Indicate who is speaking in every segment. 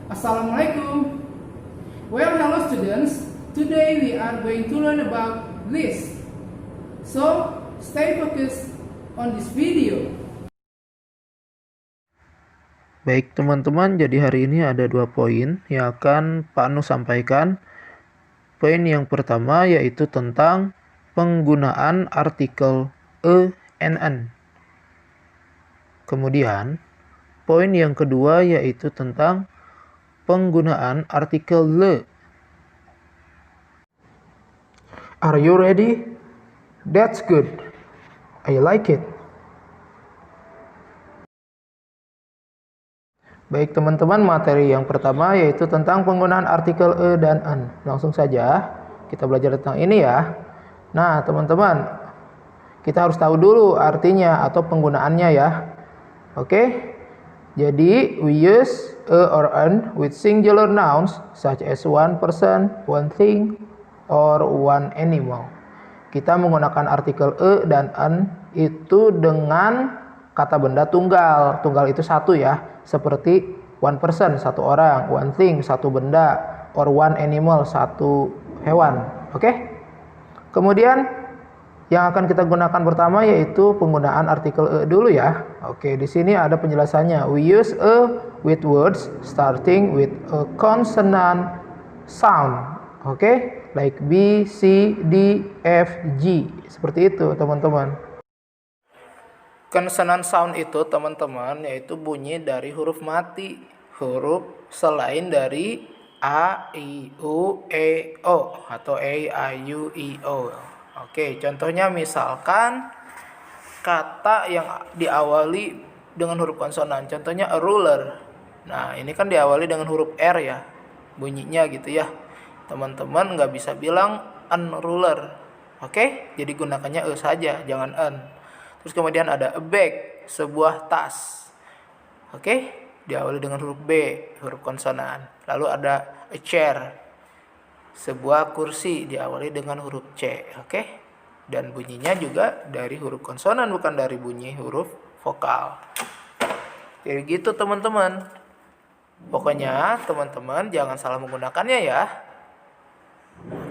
Speaker 1: Assalamualaikum. Well, hello students. Today we are going to learn about this. So, stay focused on this video.
Speaker 2: Baik teman-teman, jadi hari ini ada 2 poin yang akan Pak Anu sampaikan. Poin yang pertama yaitu tentang penggunaan artikel e and an. Kemudian, poin yang kedua yaitu tentang penggunaan artikel le. Are you ready? That's good. I like it. Baik teman-teman, materi yang pertama yaitu tentang penggunaan artikel e dan an. Langsung saja kita belajar tentang ini ya. Nah teman-teman, kita harus tahu dulu artinya atau penggunaannya ya. Oke, jadi we use e or an with singular nouns such as one person, one thing, or one animal. Kita menggunakan artikel e dan an itu dengan kata benda tunggal. Tunggal itu satu ya, seperti one person, satu orang, one thing, satu benda, or one animal, satu hewan. Oke? Kemudian yang akan kita gunakan pertama yaitu penggunaan artikel e dulu ya. Oke, di sini ada penjelasannya. We use e with words starting with a consonant sound. Oke? Like B, C, D, F, G. Seperti itu, teman-teman. Consonant sound itu teman-teman yaitu bunyi dari huruf mati, huruf selain dari A, I, U, E, O atau A, I, U, I, O. Oke, contohnya misalkan kata yang diawali dengan huruf konsonan, contohnya a ruler. Nah, ini kan diawali dengan huruf R ya, bunyinya gitu ya. Teman-teman nggak bisa bilang unruler. Oke, jadi gunakannya e saja, jangan an. Terus kemudian ada a bag, sebuah tas. Oke, diawali dengan huruf B, huruf konsonan. Lalu ada a chair, sebuah kursi, diawali dengan huruf C. Oke, dan bunyinya juga dari huruf konsonan, bukan dari bunyi huruf vokal. Jadi gitu teman-teman. Pokoknya teman-teman jangan salah menggunakannya ya.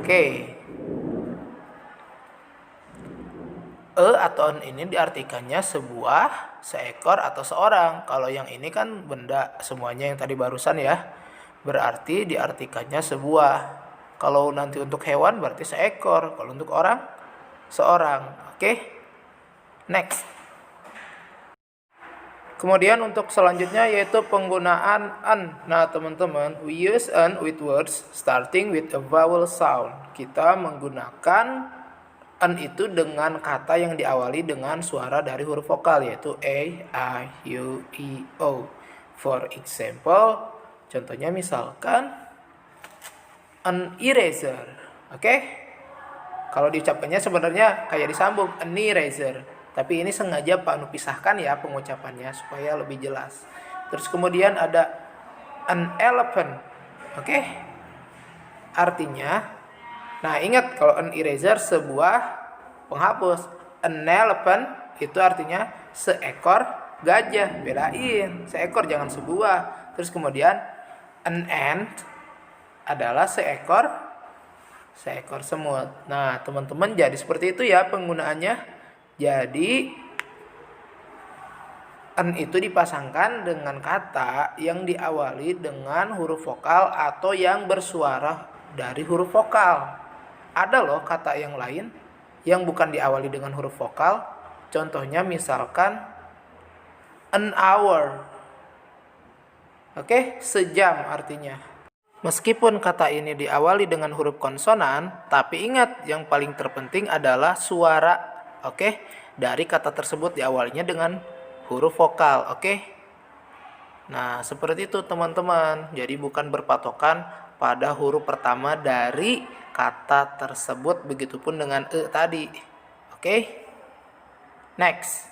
Speaker 2: Oke. E atau an ini diartikannya sebuah, seekor, atau seorang. Kalau yang ini kan benda semuanya yang tadi barusan ya. Berarti diartikannya sebuah. Kalau nanti untuk hewan berarti seekor. Kalau untuk orang, seorang. Oke. Next. Kemudian untuk selanjutnya yaitu penggunaan an. Nah teman-teman, we use an with words starting with a vowel sound. Kita menggunakan an itu dengan kata yang diawali dengan suara dari huruf vokal yaitu A, I, U, I, O. For example, contohnya misalkan an eraser. Oke? Kalau diucapkannya sebenarnya kayak disambung an eraser. Tapi ini sengaja Pak Anu pisahkan ya pengucapannya supaya lebih jelas. Terus kemudian ada an elephant. Oke? Artinya, nah ingat kalau an eraser sebuah penghapus. An elephant itu artinya seekor gajah. Bedain, seekor jangan sebuah. Terus kemudian an ant adalah seekor semut. Nah teman-teman jadi seperti itu ya penggunaannya. Jadi an itu dipasangkan dengan kata yang diawali dengan huruf vokal atau yang bersuara dari huruf vokal. Ada loh kata yang lain yang bukan diawali dengan huruf vokal. Contohnya misalkan an hour. Oke, sejam artinya. Meskipun kata ini diawali dengan huruf konsonan, tapi ingat yang paling terpenting adalah suara. Oke, dari kata tersebut diawalinya dengan huruf vokal. Oke. Nah, seperti itu teman-teman. Jadi bukan berpatokan pada huruf pertama dari kata tersebut, begitupun dengan e tadi. Oke. Next.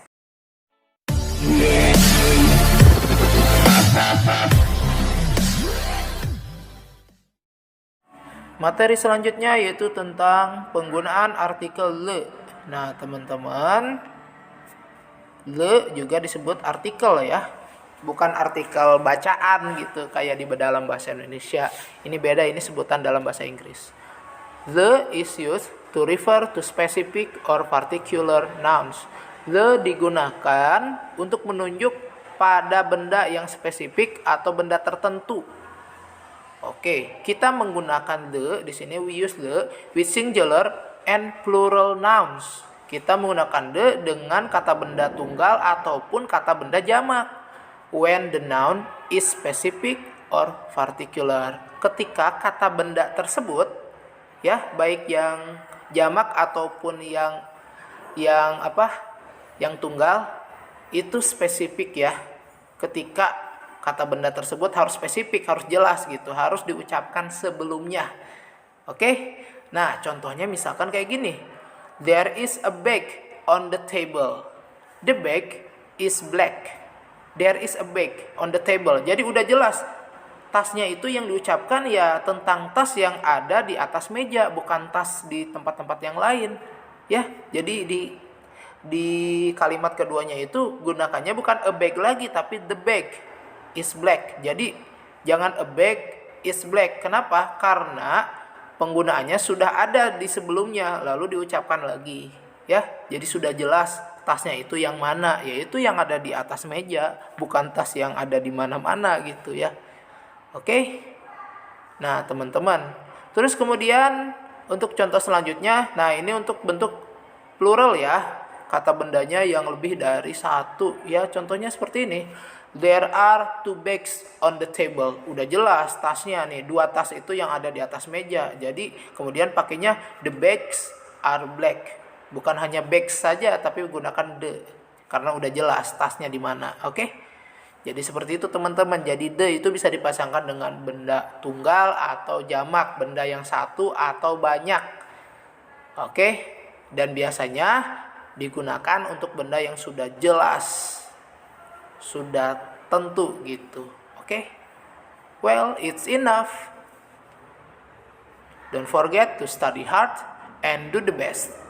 Speaker 2: Materi selanjutnya yaitu tentang penggunaan artikel le. Nah teman-teman, le juga disebut artikel ya. bukan artikel bacaan gitu kayak di dalam bahasa Indonesia. Ini beda, ini sebutan dalam bahasa Inggris. The is used to refer to specific or particular nouns. The digunakan untuk menunjuk pada benda yang spesifik atau benda tertentu. Oke, kita menggunakan the di sini, we use the with singular and plural nouns. Kita menggunakan the dengan kata benda tunggal ataupun kata benda jamak. When the noun is specific or particular. Ketika kata benda tersebut, ya, baik yang jamak ataupun yang tunggal, itu spesifik ya. Ketika kata benda tersebut harus spesifik, harus jelas gitu, harus diucapkan sebelumnya. Oke? Nah, contohnya misalkan kayak gini. There is a bag on the table. The bag is black. There is a bag on the table. Jadi udah jelas. Tasnya itu yang diucapkan ya tentang tas yang ada di atas meja, bukan tas di tempat-tempat yang lain. Ya, jadi di kalimat keduanya itu gunakannya bukan a bag lagi, tapi the bag is black. Jadi jangan a bag is black. Kenapa? Karena penggunaannya sudah ada di sebelumnya lalu diucapkan lagi, ya. Jadi sudah jelas tasnya itu yang mana, yaitu yang ada di atas meja, bukan tas yang ada di mana-mana gitu ya. Oke. Nah, teman-teman. Terus kemudian untuk contoh selanjutnya, nah ini untuk bentuk plural ya. Kata bendanya yang lebih dari satu ya. Contohnya seperti ini. There are 2 bags on the table. Udah jelas tasnya nih, 2 tas itu yang ada di atas meja. Jadi kemudian pakainya the bags are black. Bukan hanya bags saja tapi gunakan the karena udah jelas tasnya di mana. Oke? Jadi seperti itu teman-teman. Jadi the itu bisa dipasangkan dengan benda tunggal atau jamak, benda yang satu atau banyak. Oke? Dan biasanya digunakan untuk benda yang sudah jelas, sudah tentu gitu. Oke? Well, it's enough. Don't forget to study hard and do the best.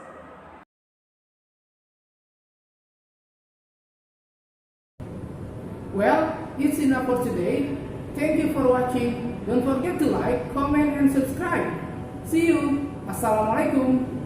Speaker 1: Well, it's enough for today. Thank you for watching. Don't forget to like, comment, and subscribe. See you. Assalamualaikum.